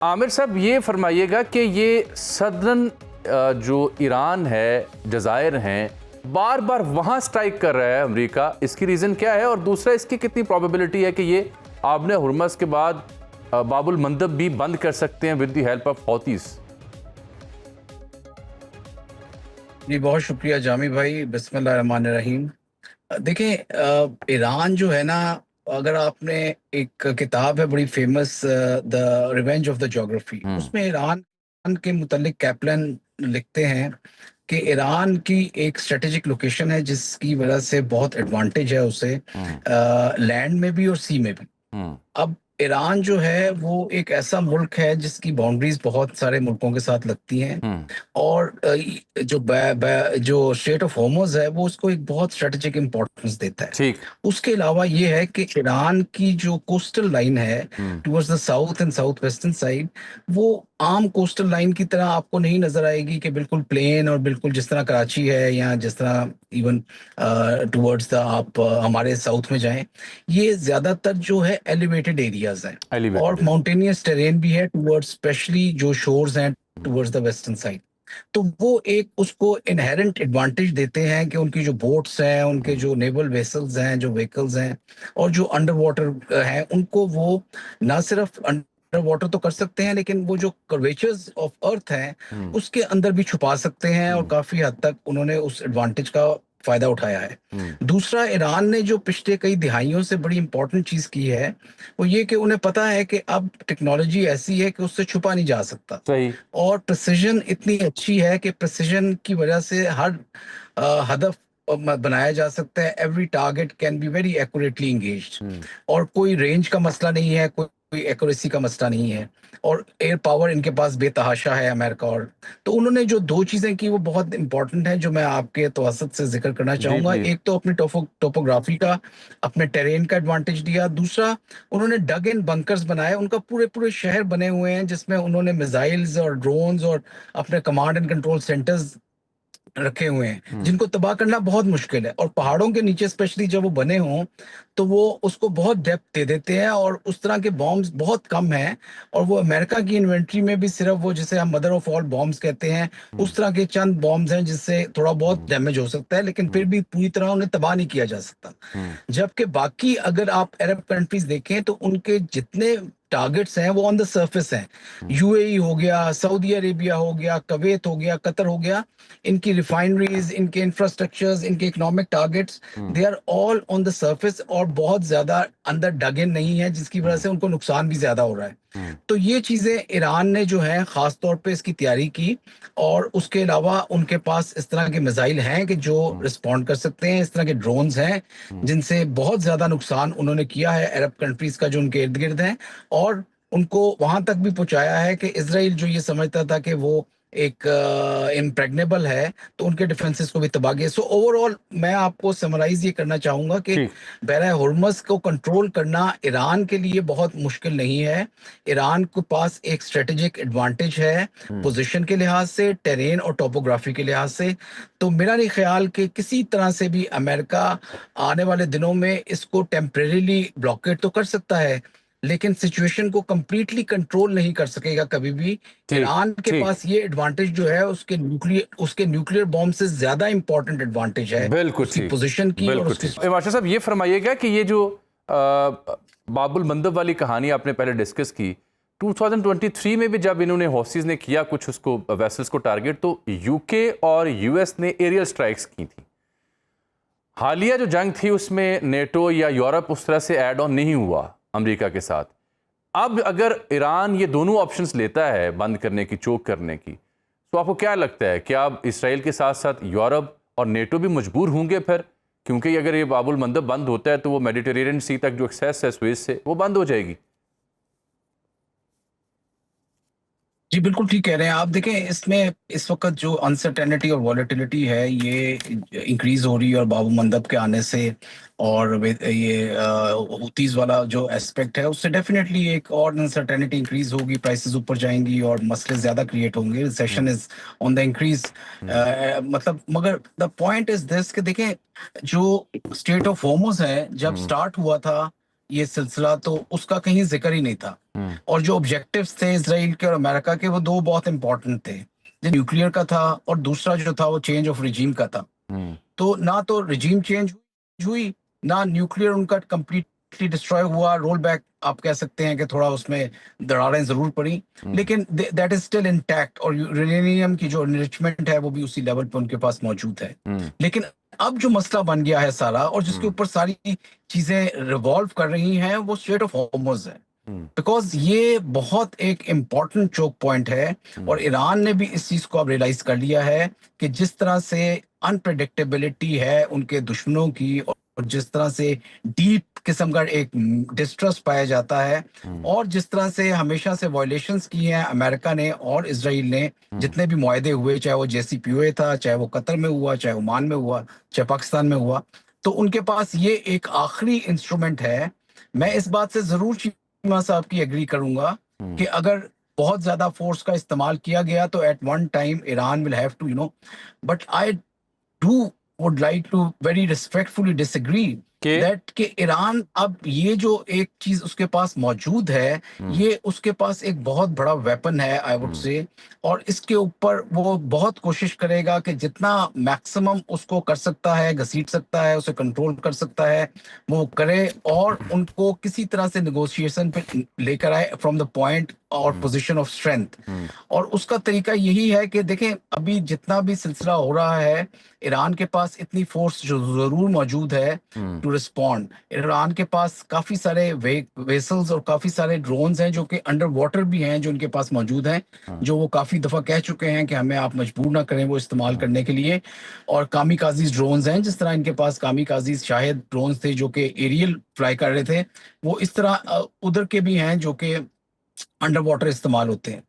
आमिर साहब ये फरमाइएगा कि ये सदर्न जो ईरान है, जज़ायर हैं, बार बार वहाँ स्ट्राइक कर रहा है अमेरिका, इसकी रीज़न क्या है? और दूसरा, इसकी कितनी प्रोबेबिलिटी है कि ये आबने हुर्मस के बाद बाबुल मंदब भी बंद कर सकते हैं विद द हेल्प ऑफ हौतीस? जी बहुत शुक्रिया जामी भाई। बिस्मिल्लाह रहमान रहीम। देखिए ईरान जो है ना, अगर आपने एक किताब है बड़ी famous, the revenge of the geography, उसमें ईरान के मुतल्लिक कैप्लन लिखते हैं कि ईरान की एक स्ट्रेटेजिक लोकेशन है जिसकी वजह से बहुत एडवांटेज है उसे, लैंड में भी और सी में भी। अब ईरान जो है वो एक ऐसा मुल्क है जिसकी बाउंड्रीज बहुत सारे मुल्कों के साथ लगती हैं, और जो स्ट्रेट ऑफ होर्मुज है वो उसको एक बहुत स्ट्रेटेजिक इंपॉर्टेंस देता है। ठीक। उसके अलावा ये है कि ईरान की जो कोस्टल लाइन है towards the south and south western side, वो आम कोस्टल लाइन की तरह आपको नहीं नजर आएगी कि बिल्कुल प्लेन और बिल्कुल जिस तरह कराची है या जिस तरह इवन टुवर्ड्स द आप हमारे साउथ में जाएं। ये ज्यादातर जो है एलिवेटेड एरियाज हैं और एलिवेटेड। माउंटेनियस टेरेन भी है टुवर्ड्स, स्पेशली जो शोर्स हैं टुवर्ड्स द वेस्टर्न साइड। तो वो एक उसको इनहेरेंट एडवांटेज देते हैं कि उनकी जो बोट्स हैं, उनके जो नेवल वेसल्स हैं, जो व्हीकल्स हैं और जो अंडर वाटर हैं, उनको वो ना सिर्फ अंडर वाटर तो कर सकते हैं, लेकिन वो जो कर्वेचर्स ऑफ अर्थ हैं उसके अंदर भी छुपा सकते हैं, और काफी हद तक उन्होंने उस एडवांटेज का फायदा उठाया है। दूसरा, ईरान ने जो पिछले कई दिहाइयों से बड़ी इंपॉर्टेंट चीज की है वो ये कि उन्हें पता है कि अब टेक्नोलॉजी ऐसी है कि उससे छुपा नहीं जा सकता, सही। और प्रिसिजन इतनी अच्छी है कि प्रिसिजन की वजह से हर हदफ बनाया जा सकता है। Every target can be very accurately engaged, और कोई रेंज का मसला नहीं है, कोई एक्यूरेसी का मसला नहीं है, और एयर पावर इनके पास बेतहाशा है अमेरिका। और तो उन्होंने जो दो चीजें की वो बहुत इंपॉर्टेंट है, जो मैं आपके तवसत से जिक्र करना जी चाहूंगा। प्लीज। एक तो अपनी टोपोग्राफी का, अपने टेरेन का एडवांटेज दिया। दूसरा, उन्होंने डग इन बंकर्स बनाए, उनका पूरे पूरे शहर बने हुए हैं जिसमें उन्होंने मिसाइल्स और ड्रोन्स और अपने कमांड एंड कंट्रोल सेंटर्स रखे हुए हैं जिनको तबाह करना बहुत मुश्किल है। और पहाड़ों के नीचे स्पेशली जब वो बने हों तो वो उसको बहुत डेप्थ दे देते हैं, और उस तरह के बॉम्ब्स बहुत कम हैं, और वो अमेरिका की इन्वेंट्री में भी सिर्फ वो जिसे हम मदर ऑफ ऑल बॉम्ब्स कहते हैं, उस तरह के चंद बॉम्ब्स हैं जिससे थोड़ा बहुत डैमेज हो सकता है, लेकिन फिर भी पूरी तरह उन्हें तबाह नहीं किया जा सकता। जबकि बाकी अगर आप अरब कंट्रीज देखें तो उनके जितने टारगेट्स हैं वो ऑन द सरफेस हैं। यूएई हो गया, सऊदी अरेबिया हो गया, कवेत हो गया, कतर हो गया, इनकी रिफाइनरीज, इनके इंफ्रास्ट्रक्चर्स, इनके economic targets, they are all on the surface, और बहुत ज्यादा अंदर डग इन नहीं है, जिसकी वजह से उनको नुकसान भी ज्यादा हो रहा है। तो ये चीजें ईरान ने जो है खास तौर पे इसकी तैयारी की, और उसके अलावा उनके पास इस तरह के मिसाइल हैं कि जो रिस्पॉन्ड कर सकते हैं, इस तरह के ड्रोन्स हैं जिनसे बहुत ज्यादा नुकसान उन्होंने किया है अरब कंट्रीज का जो उनके इर्द गिर्द हैं, और उनको वहां तक भी पहुंचाया है कि इसराइल जो ये समझता था कि वो एक इम्प्रेग्नेबल है, तो उनके डिफेंसेस को भी तबाह किया। सो ओवरऑल मैं आपको समराइज ये करना चाहूंगा कि ठीक। बहरा हुर्मुज़ को कंट्रोल करना ईरान के लिए बहुत मुश्किल नहीं है। ईरान के पास एक स्ट्रेटेजिक एडवांटेज है, पोजीशन के लिहाज से, टेरेन और टोपोग्राफी के लिहाज से। तो मेरा नहीं ख्याल कि किसी तरह से भी अमेरिका आने वाले दिनों में इसको टेम्परेरीली ब्लॉकेट तो कर सकता है, लेकिन सिचुएशन को कंप्लीटली कंट्रोल नहीं कर सकेगा कभी भी। ठीक। ईरान के ठीक। पास ये एडवांटेज जो है उसके न्यूक्लियर बॉम्ब से ज्यादा इंपॉर्टेंट एडवांटेज है, बिल्कुल उसकी ठीक। पोजीशन की और बिल्कुल उसकी। ठीक। मास्टर साहब ये फरमाइएगा कि ये जो बाबुल मंदब वाली कहानी आपने पहले डिस्कस की, 2023 में भी जब इन्होंने हौसीज ने किया कुछ उसको वेसल्स को टारगेट, तो यूके और यूएस ने एरियल स्ट्राइक्स की थी। हालिया जो जंग थी उसमें नेटो या यूरोप उस तरह से ऐड ऑन नहीं हुआ अमेरिका के साथ। अब अगर ईरान ये दोनों ऑप्शंस लेता है बंद करने की, चोक करने की, तो आपको क्या लगता है कि अब इसराइल के साथ साथ यूरोप और नेटो भी मजबूर होंगे फिर? क्योंकि अगर ये बाबुल मंदब बंद होता है तो वो मेडिटेरेनियन सी तक जो एक्सेस है स्वेज से, वो बंद हो जाएगी। जी बिल्कुल ठीक कह रहे हैं आप। देखें, इसमें इस वक्त जो अनसर्टेनिटी और वॉलेटिलिटी है ये इंक्रीज हो रही है, और बाबू मंदब के आने से, और ये हूतीज वाला जो एस्पेक्ट है उससे डेफिनेटली एक और अनसर्टेनिटी इंक्रीज होगी, प्राइसेस ऊपर जाएंगी और मसले ज्यादा क्रिएट होंगे। Recession is on the increase. मतलब मगर द पॉइंट इज दिस कि देखें, जो स्टेट ऑफ होर्मुज है जब स्टार्ट हुआ था ये सिलसिला, तो उसका कहीं जिक्र ही नहीं था। और जो ऑब्जेक्टिव्स थे इसराइल के और अमेरिका के, वो दो बहुत इंपॉर्टेंट थे, जो न्यूक्लियर का था और दूसरा जो था वो चेंज ऑफ रिजीम का था। तो ना तो रिजीम चेंज हुई, ना न्यूक्लियर उनका कंप्लीटली डिस्ट्रॉय हुआ। रोल बैक आप कह सकते हैं कि थोड़ा उसमें दरारें जरूर पड़ी, लेकिन दैट इज स्टिल इंटैक्ट, और यूरेनियम की जो एनरिचमेंट है वो भी उसी लेवल पे उनके पास मौजूद है। लेकिन अब जो मसला बन गया है सारा, और जिसके ऊपर सारी चीजें रिवॉल्व कर रही हैं, वो स्ट्रेट ऑफ हॉर्मुज है। बिकॉज ये बहुत एक इम्पॉर्टेंट चोक पॉइंट है, और ईरान ने भी इस चीज को अब रियलाइज कर लिया है कि जिस तरह से अनप्रेडिक्टेबिलिटी है उनके दुश्मनों की, और जिस तरह से डीप किस्म का एक डिस्ट्रस्ट पाया जाता है, और जिस तरह से हमेशा से वायलेशंस की हैं अमेरिका ने और इसराइल ने, जितने भी मुआहदे हुए, चाहे वो JCPOA था, चाहे वो कतर में हुआ, चाहे ओमान में हुआ, चाहे पाकिस्तान में हुआ, तो उनके पास ये एक आखिरी इंस्ट्रूमेंट है। मैं इस बात से जरूर चीमा साहब की एग्री करूंगा कि अगर बहुत ज्यादा फोर्स का इस्तेमाल किया गया तो at one time Iran will have to but I do would like to very respectfully disagree that कि ईरान अब ये जो एक चीज उसके पास मौजूद है, ये उसके पास एक बहुत बड़ा वेपन है, आई वुड से, और इसके ऊपर वो बहुत कोशिश करेगा कि जितना मैक्सिमम उसको कर सकता है, घसीट सकता है, उसे कंट्रोल कर सकता है, वो करे, और उनको किसी तरह से नेगोशिएशन पे लेकर आए फ्रॉम द पॉइंट और पोजीशन ऑफ स्ट्रेंथ। और उसका तरीका यही है कि देखें, अभी जितना भी सिलसिला हो रहा है, ईरान के पास इतनी फोर्स जो जरूर मौजूद है टू रिस्पॉन्ड। ईरान के पास काफी सारे वेसल्स और काफी सारे ड्रोन्स हैं जो कि अंडर वाटर भी हैं, जो उनके पास मौजूद हैं, जो वो काफी दफा कह चुके हैं कि हमें आप मजबूर ना करें वो इस्तेमाल करने के लिए। और कामिकाजीज ड्रोन्स हैं, जिस तरह इनके पास कामिकाजीज शायद ड्रोन्स थे जो कि एरियल फ्लाई कर रहे थे, वो इस तरह उधर के भी हैं जो कि अंडर वाटर इस्तेमाल होते हैं।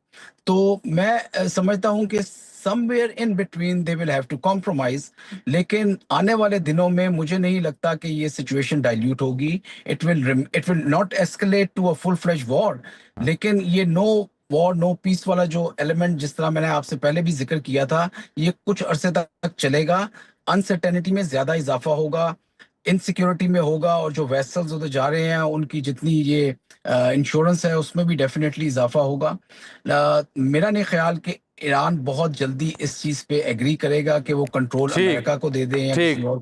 तो मैं समझता हूं कि somewhere in between they will have to compromise. लेकिन आने वाले दिनों में मुझे नहीं लगता कि ये सिचुएशन डाइल्यूट होगी। It will not escalate to a full fledge war, लेकिन ये नो वॉर नो पीस वाला जो एलिमेंट, जिस तरह मैंने आपसे पहले भी जिक्र किया था, ये कुछ अरसे तक चलेगा। अनसर्टेनिटी में ज्यादा इजाफा होगा, इनसिक्योरिटी में होगा, और जो वेसल्स उधर जा रहे हैं उनकी जितनी ये इंश्योरेंस है उसमें भी डेफिनेटली इजाफा होगा। मेरा नहीं ख्याल कि ईरान बहुत जल्दी इस चीज पे एग्री करेगा कि वो कंट्रोल ठीक अमेरिका को दे दें या ठीक किसी और